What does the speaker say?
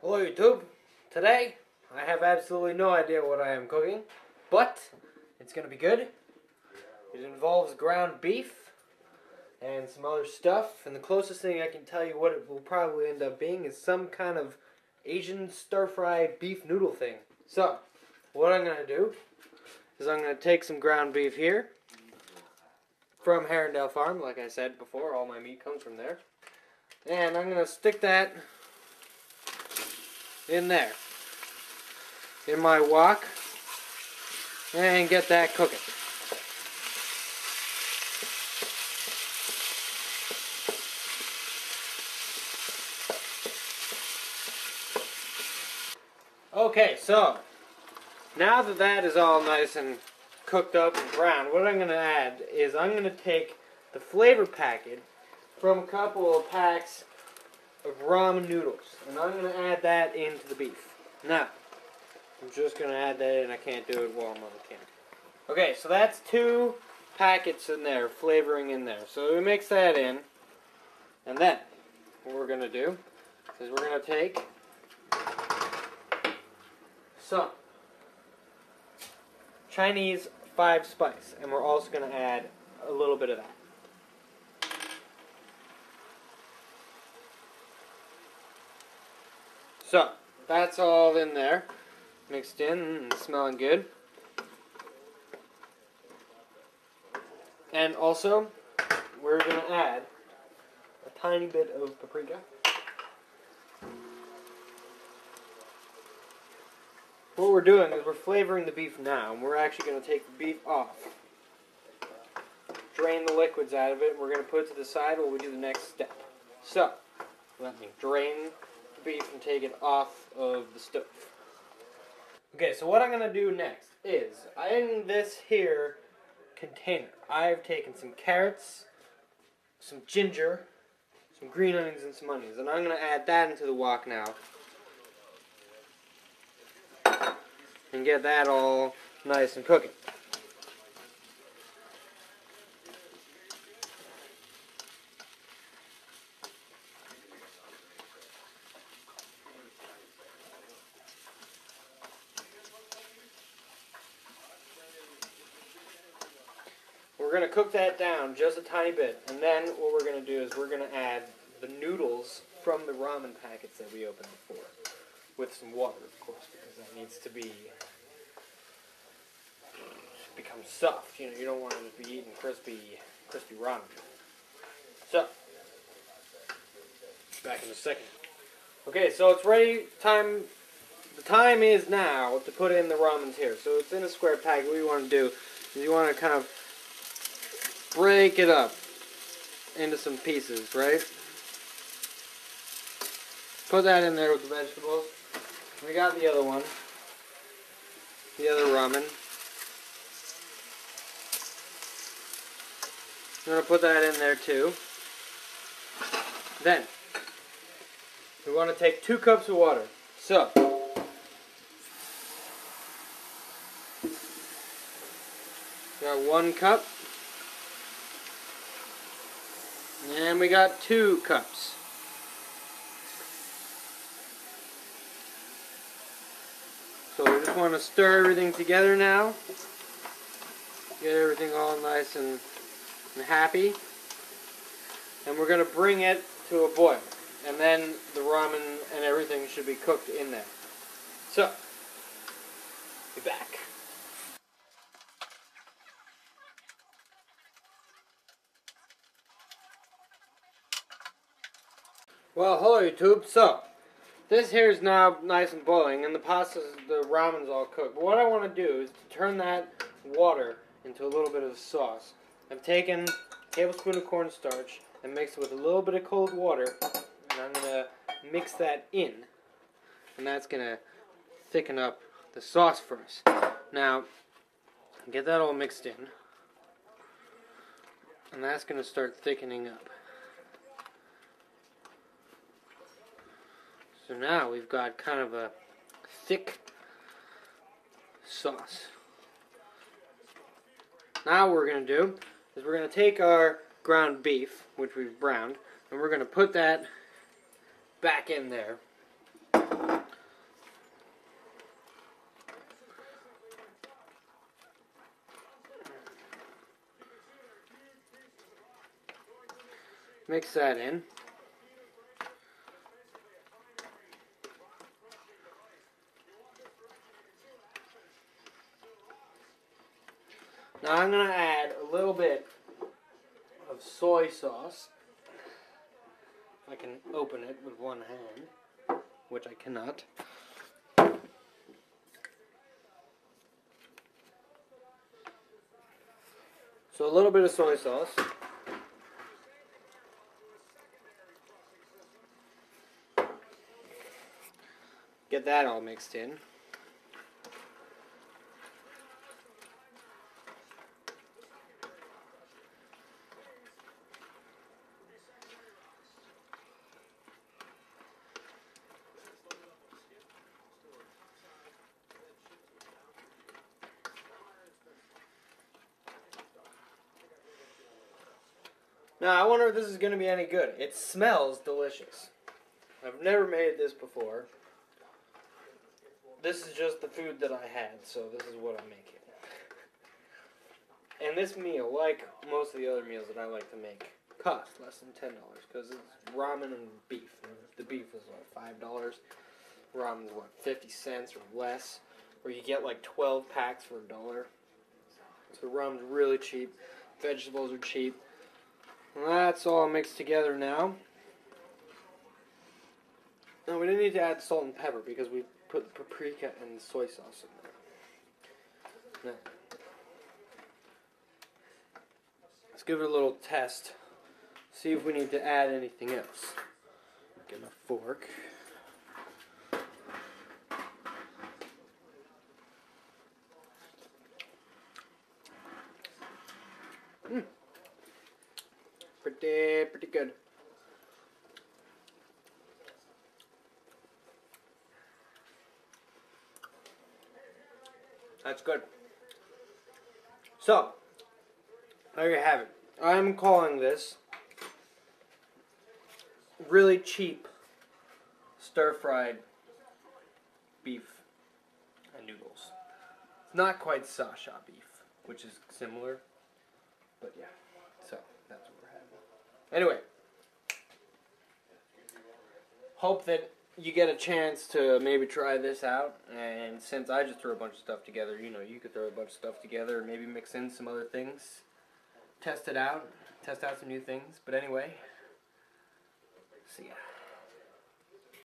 Hello YouTube. Today I have absolutely no idea what I am cooking, but it's going to be good. It involves ground beef and some other stuff, and the closest thing I can tell you what it will probably end up being is some kind of Asian stir-fry beef noodle thing. So, what I'm going to do is I'm going to take some ground beef here from Herondale Farm. Like I said before, all my meat comes from there. And I'm going to stick that in there, in my wok, and get that cooking. Okay, so now that that is all nice and cooked up and brown, what I'm going to add is I'm going to take the flavor packet from a couple of packs of ramen noodles, and I'm going to add that into the beef. Now, I'm just going to add that in. I can't do it while I'm on the camera. Okay, so that's 2 packets in there, flavoring in there. So we mix that in, and then what we're going to do is we're going to take some Chinese 5 spice, and we're also going to add a little bit of that. So, that's all in there, mixed in and smelling good. And also, we're going to add a tiny bit of paprika. What we're doing is we're flavoring the beef now, and we're actually going to take the beef off. Drain the liquids out of it, and we're going to put it to the side while we do the next step. So, let me drain beef and take it off of the stove. Okay, so what I'm going to do next is, in this here container, I've taken some carrots, some ginger, some green onions, and some onions, and I'm going to add that into the wok now and get that all nice and cooking. We're going to cook that down just a tiny bit, and then what we're going to do is we're going to add the noodles from the ramen packets that we opened before, with some water, of course, because that needs to become soft. You know, you don't want to be eating crispy ramen. So, back in a second. Okay, so it's ready. The time is now to put in the ramens here. So it's in a square pack. What you want to do is you want to kind of break it up into some pieces, right? Put that in there with the vegetables. We got the other one. The other ramen. I'm going to put that in there too. Then, we want to take 2 cups of water. So, got 1 cup. And we got 2 cups. So we just want to stir everything together now. Get everything all nice and happy. And we're going to bring it to a boil. And then the ramen and everything should be cooked in there. So, be back. Well, hello YouTube. So, this here is now nice and boiling, and the ramen's all cooked. But what I want to do is to turn that water into a little bit of sauce. I've taken a tablespoon of cornstarch and mixed it with a little bit of cold water, and I'm going to mix that in, and that's going to thicken up the sauce for us. Now, get that all mixed in, and that's going to start thickening up. So now we've got kind of a thick sauce. Now what we're going to do is we're going to take our ground beef, which we've browned, and we're going to put that back in there. Mix that in. Now I'm going to add a little bit of soy sauce. I can open it with one hand, which I cannot. So a little bit of soy sauce. Get that all mixed in. Now, I wonder if this is going to be any good. It smells delicious. I've never made this before. This is just the food that I had, so this is what I'm making. And this meal, like most of the other meals that I like to make, costs less than $10 because it's ramen and beef. And the beef is like $5. Ramen's what, 50 cents or less, or you get like 12 packs for $1. So ramen's really cheap. Vegetables are cheap. That's all mixed together now. Now we didn't need to add salt and pepper because we put paprika and soy sauce in there. Now, let's give it a little test. See if we need to add anything else. Get a fork. Pretty good. That's good. So, there you have it. I'm calling this really cheap stir-fried beef and noodles. It's not quite saracha beef, which is similar, but yeah. So, that's what we're having. Anyway, hope that you get a chance to maybe try this out, and since I just threw a bunch of stuff together, you know, you could throw a bunch of stuff together and maybe mix in some other things, test it out, test out some new things, but anyway, see ya.